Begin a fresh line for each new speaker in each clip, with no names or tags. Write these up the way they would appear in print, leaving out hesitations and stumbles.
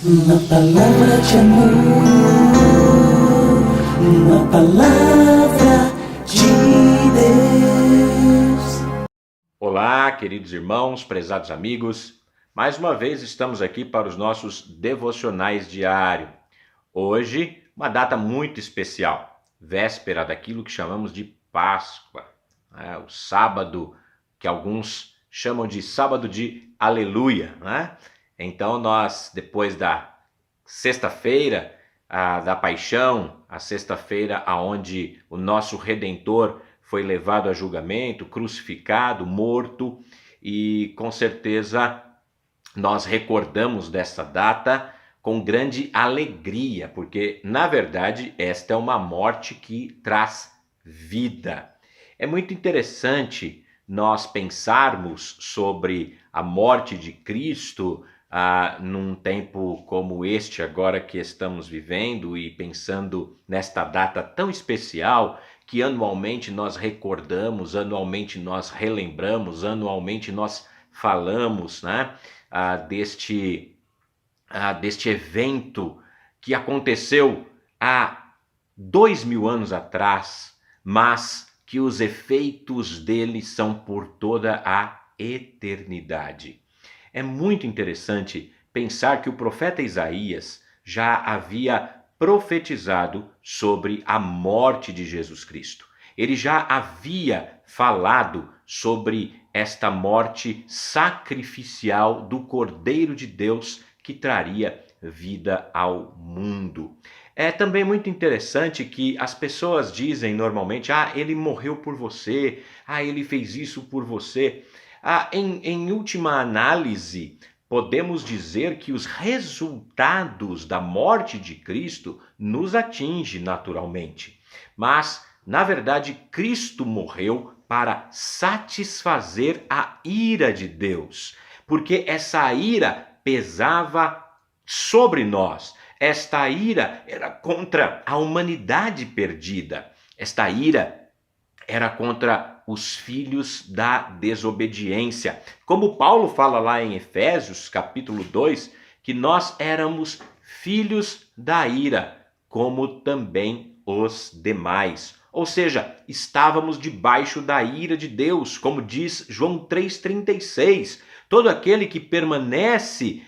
Uma palavra de amor, uma palavra de Deus.
Olá, queridos irmãos, prezados amigos. Mais uma vez estamos aqui para os nossos devocionais diários. Hoje, uma data muito especial, véspera daquilo que chamamos de Páscoa, o sábado que alguns chamam de sábado de Aleluia, né? Então nós, depois da sexta-feira da Paixão, a sexta-feira aonde o nosso Redentor foi levado a julgamento, crucificado, morto, e com certeza nós recordamos dessa data com grande alegria, porque na verdade esta é uma morte que traz vida. É muito interessante nós pensarmos sobre a morte de Cristo num tempo como este agora que estamos vivendo e pensando nesta data tão especial que anualmente nós recordamos, anualmente nós relembramos, anualmente nós falamos, né, deste evento que aconteceu há 2000 anos atrás, mas que os efeitos dele são por toda a eternidade. É muito interessante pensar que o profeta Isaías já havia profetizado sobre a morte de Jesus Cristo. Ele já havia falado sobre esta morte sacrificial do Cordeiro de Deus que traria vida ao mundo. É também muito interessante que as pessoas dizem normalmente: ele morreu por você, ele fez isso por você. Em última análise, podemos dizer que os resultados da morte de Cristo nos atingem naturalmente. Mas, na verdade, Cristo morreu para satisfazer a ira de Deus, porque essa ira pesava sobre nós. Esta ira era contra a humanidade perdida. Esta ira era contra os filhos da desobediência. Como Paulo fala lá em Efésios, capítulo 2, que nós éramos filhos da ira, como também os demais. Ou seja, estávamos debaixo da ira de Deus, como diz João 3,36. Todo aquele que permanece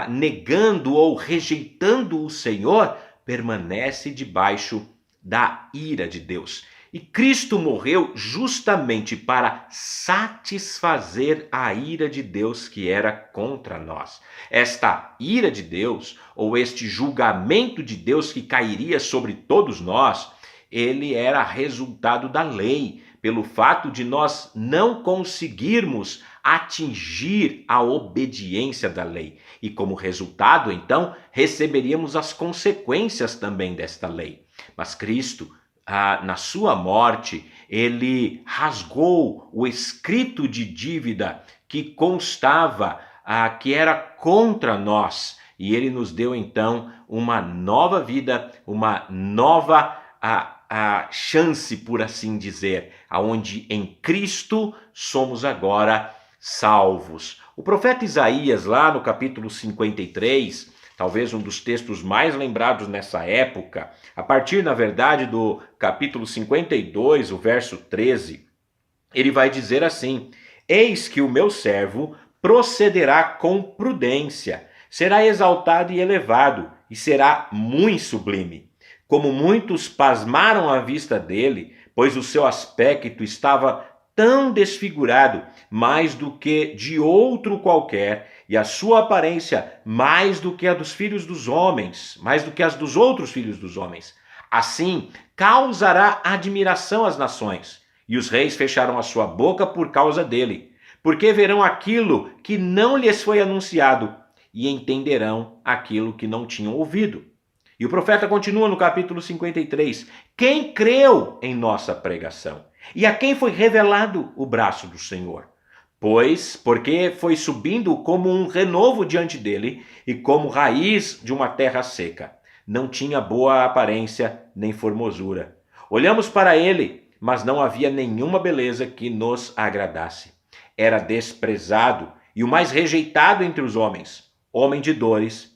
negando ou rejeitando o Senhor, permanece debaixo da ira de Deus. E Cristo morreu justamente para satisfazer a ira de Deus que era contra nós. Esta ira de Deus, ou este julgamento de Deus que cairia sobre todos nós, ele era resultado da lei, pelo fato de nós não conseguirmos atingir a obediência da lei. E como resultado, então, receberíamos as consequências também desta lei. Mas Cristo, na sua morte, ele rasgou o escrito de dívida que constava, que era contra nós, e ele nos deu então uma nova vida, uma nova chance, por assim dizer, aonde em Cristo somos agora salvos. O profeta Isaías, lá no capítulo 53, talvez um dos textos mais lembrados nessa época, a partir, na verdade, do capítulo 52, o verso 13, ele vai dizer assim: eis que o meu servo procederá com prudência, será exaltado e elevado, e será muito sublime. Como muitos pasmaram à vista dele, pois o seu aspecto estava tão desfigurado, mais do que de outro qualquer, e a sua aparência mais do que a dos filhos dos homens, mais do que as dos outros filhos dos homens. Assim, causará admiração às nações, e os reis fecharam a sua boca por causa dele, porque verão aquilo que não lhes foi anunciado, e entenderão aquilo que não tinham ouvido. E o profeta continua no capítulo 53. Quem creu em nossa pregação? E a quem foi revelado o braço do Senhor? Pois, porque foi subindo como um renovo diante dele e como raiz de uma terra seca. Não tinha boa aparência nem formosura. Olhamos para ele, mas não havia nenhuma beleza que nos agradasse. Era desprezado e o mais rejeitado entre os homens, homem de dores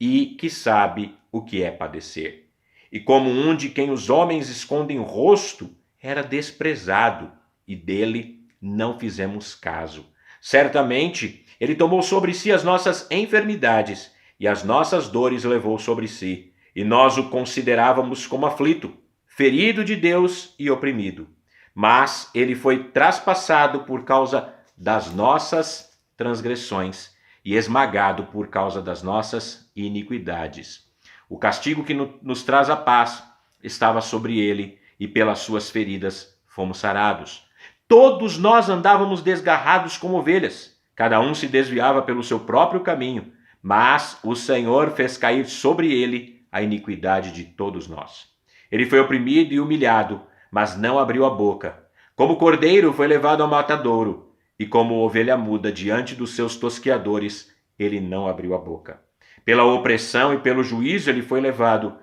e que sabe o que é padecer. E como um de quem os homens escondem o rosto, era desprezado, e dele não fizemos caso. Certamente, ele tomou sobre si as nossas enfermidades, e as nossas dores levou sobre si. E nós o considerávamos como aflito, ferido de Deus e oprimido. Mas ele foi traspassado por causa das nossas transgressões e esmagado por causa das nossas iniquidades. O castigo que nos traz a paz estava sobre ele, e pelas suas feridas fomos sarados. Todos nós andávamos desgarrados como ovelhas, cada um se desviava pelo seu próprio caminho, mas o Senhor fez cair sobre ele a iniquidade de todos nós. Ele foi oprimido e humilhado, mas não abriu a boca. Como cordeiro foi levado ao matadouro, e como ovelha muda diante dos seus tosqueadores, ele não abriu a boca. Pela opressão e pelo juízo ele foi levado,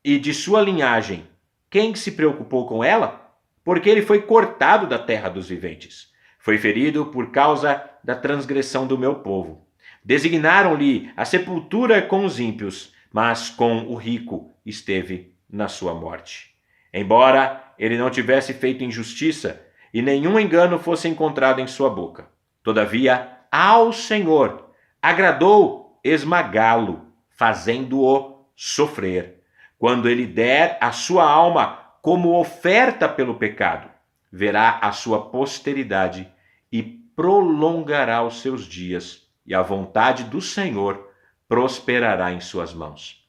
e de sua linhagem, quem se preocupou com ela? Porque ele foi cortado da terra dos viventes. Foi ferido por causa da transgressão do meu povo. Designaram-lhe a sepultura com os ímpios, mas com o rico esteve na sua morte. Embora ele não tivesse feito injustiça e nenhum engano fosse encontrado em sua boca, todavia ao Senhor agradou esmagá-lo, fazendo-o sofrer. Quando ele der a sua alma como oferta pelo pecado, verá a sua posteridade e prolongará os seus dias, e a vontade do Senhor prosperará em suas mãos.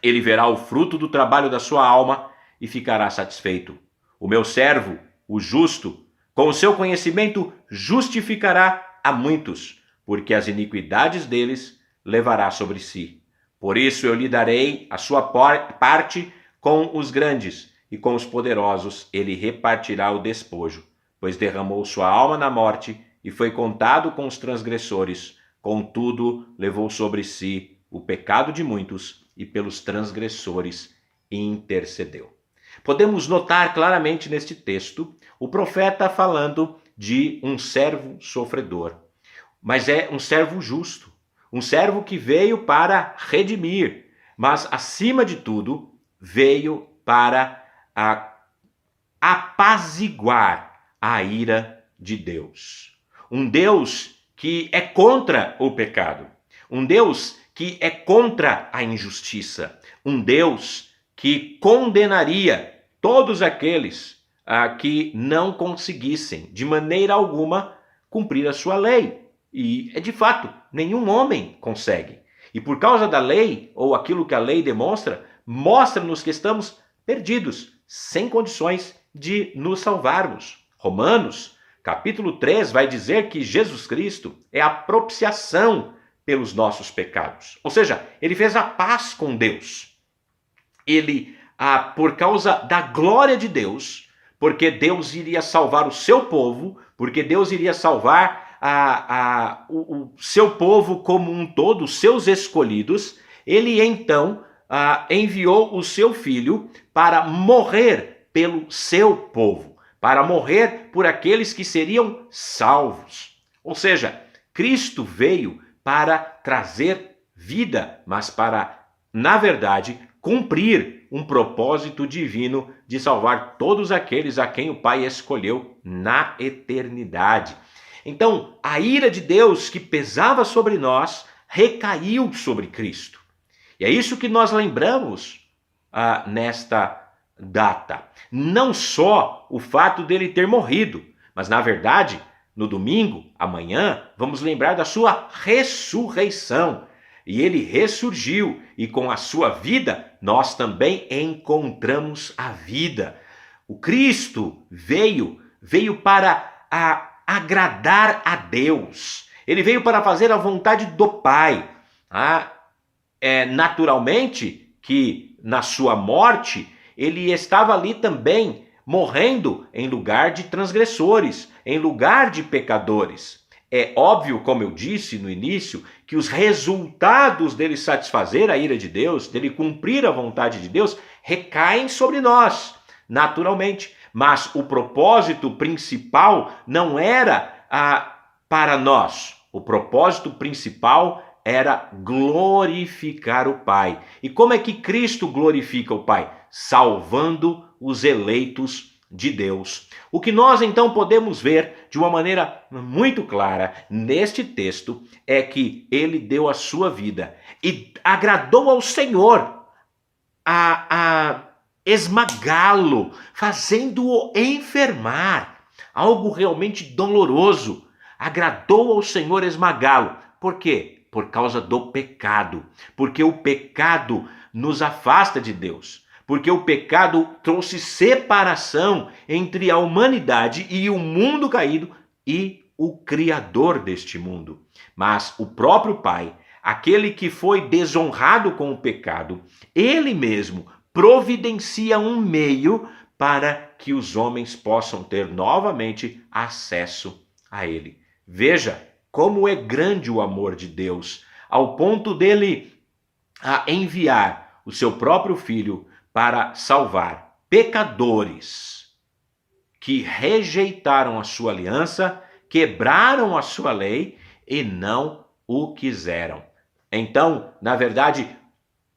Ele verá o fruto do trabalho da sua alma e ficará satisfeito. O meu servo, o justo, com o seu conhecimento justificará a muitos, porque as iniquidades deles levará sobre si. Por isso eu lhe darei a sua parte com os grandes, e com os poderosos ele repartirá o despojo, pois derramou sua alma na morte e foi contado com os transgressores. Contudo, levou sobre si o pecado de muitos e pelos transgressores intercedeu. Podemos notar claramente neste texto o profeta falando de um servo sofredor, mas é um servo justo, um servo que veio para redimir, mas acima de tudo veio para apaziguar a ira de Deus. Um Deus que é contra o pecado, um Deus que é contra a injustiça, um Deus que condenaria todos aqueles que não conseguissem, de maneira alguma, cumprir a sua lei. E, de fato, nenhum homem consegue. E por causa da lei, ou aquilo que a lei demonstra, mostra-nos que estamos perdidos, sem condições de nos salvarmos. Romanos, capítulo 3, vai dizer que Jesus Cristo é a propiciação pelos nossos pecados. Ou seja, ele fez a paz com Deus. Ele, por causa da glória de Deus, porque Deus iria salvar o seu povo, porque Deus iria salvar o seu povo como um todo, os seus escolhidos, ele então enviou o seu filho para morrer pelo seu povo, para morrer por aqueles que seriam salvos. Ou seja, Cristo veio para trazer vida, mas para, na verdade, cumprir um propósito divino de salvar todos aqueles a quem o Pai escolheu na eternidade. Então, a ira de Deus que pesava sobre nós recaiu sobre Cristo. E é isso que nós lembramos nesta data. Não só o fato dele ter morrido, mas na verdade, no domingo, amanhã, vamos lembrar da sua ressurreição. E ele ressurgiu, e com a sua vida, nós também encontramos a vida. O Cristo veio para agradar a Deus. Ele veio para fazer a vontade do Pai. Naturalmente que na sua morte, ele estava ali também morrendo em lugar de transgressores, em lugar de pecadores. É óbvio, como eu disse no início, que os resultados dele satisfazer a ira de Deus, dele cumprir a vontade de Deus, recaem sobre nós, naturalmente. Mas o propósito principal não era para nós. O propósito principal era glorificar o Pai. E como é que Cristo glorifica o Pai? Salvando os eleitos de Deus. O que nós então podemos ver de uma maneira muito clara neste texto é que ele deu a sua vida e agradou ao Senhor a esmagá-lo, fazendo-o enfermar. Algo realmente doloroso. Agradou ao Senhor esmagá-lo. Por quê? Por causa do pecado. Porque o pecado nos afasta de Deus. Porque o pecado trouxe separação entre a humanidade e o mundo caído e o Criador deste mundo. Mas o próprio Pai, aquele que foi desonrado com o pecado, ele mesmo providencia um meio para que os homens possam ter novamente acesso a ele. Veja como é grande o amor de Deus, ao ponto dele enviar o seu próprio Filho para salvar pecadores que rejeitaram a sua aliança, quebraram a sua lei e não o quiseram. Então, na verdade,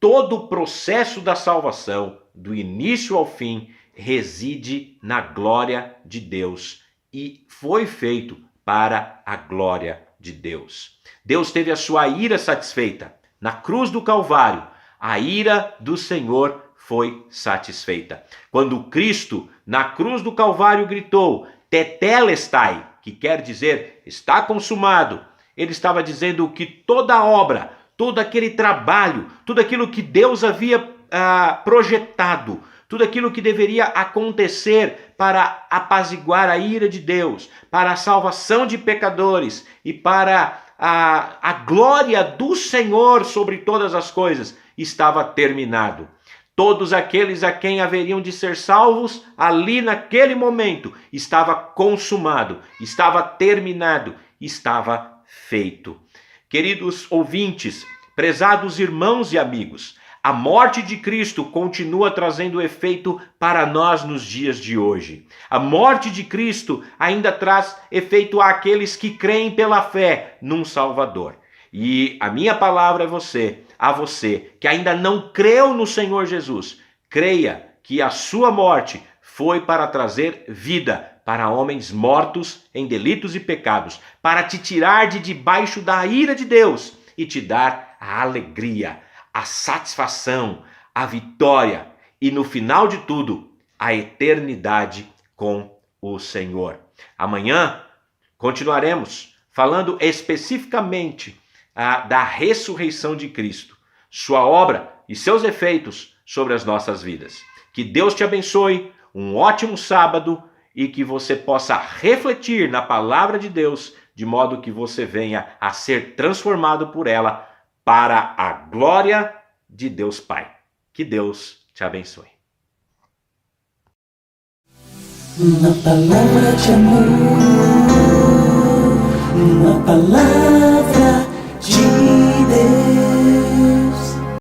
todo o processo da salvação, do início ao fim, reside na glória de Deus e foi feito para a glória de Deus. Deus teve a sua ira satisfeita. Na cruz do Calvário, a ira do Senhor foi satisfeita. Quando Cristo, na cruz do Calvário, gritou, Tetelestai, que quer dizer, está consumado, ele estava dizendo que toda a obra, todo aquele trabalho, tudo aquilo que Deus havia projetado, tudo aquilo que deveria acontecer para apaziguar a ira de Deus, para a salvação de pecadores e para a glória do Senhor sobre todas as coisas, estava terminado. Todos aqueles a quem haveriam de ser salvos, ali naquele momento, estava consumado, estava terminado, estava feito. Queridos ouvintes, prezados irmãos e amigos, a morte de Cristo continua trazendo efeito para nós nos dias de hoje. A morte de Cristo ainda traz efeito àqueles que creem pela fé num Salvador. E a minha palavra é a você que ainda não creu no Senhor Jesus, creia que a sua morte foi para trazer vida para homens mortos em delitos e pecados, para te tirar de debaixo da ira de Deus e te dar a alegria, a satisfação, a vitória e, no final de tudo, a eternidade com o Senhor. Amanhã continuaremos falando especificamente da ressurreição de Cristo, sua obra e seus efeitos sobre as nossas vidas. Que Deus te abençoe, um ótimo sábado e que você possa refletir na palavra de Deus, de modo que você venha a ser transformado por ela para a glória de Deus Pai. Que Deus te abençoe.
Uma palavra de amor, uma palavra de Deus.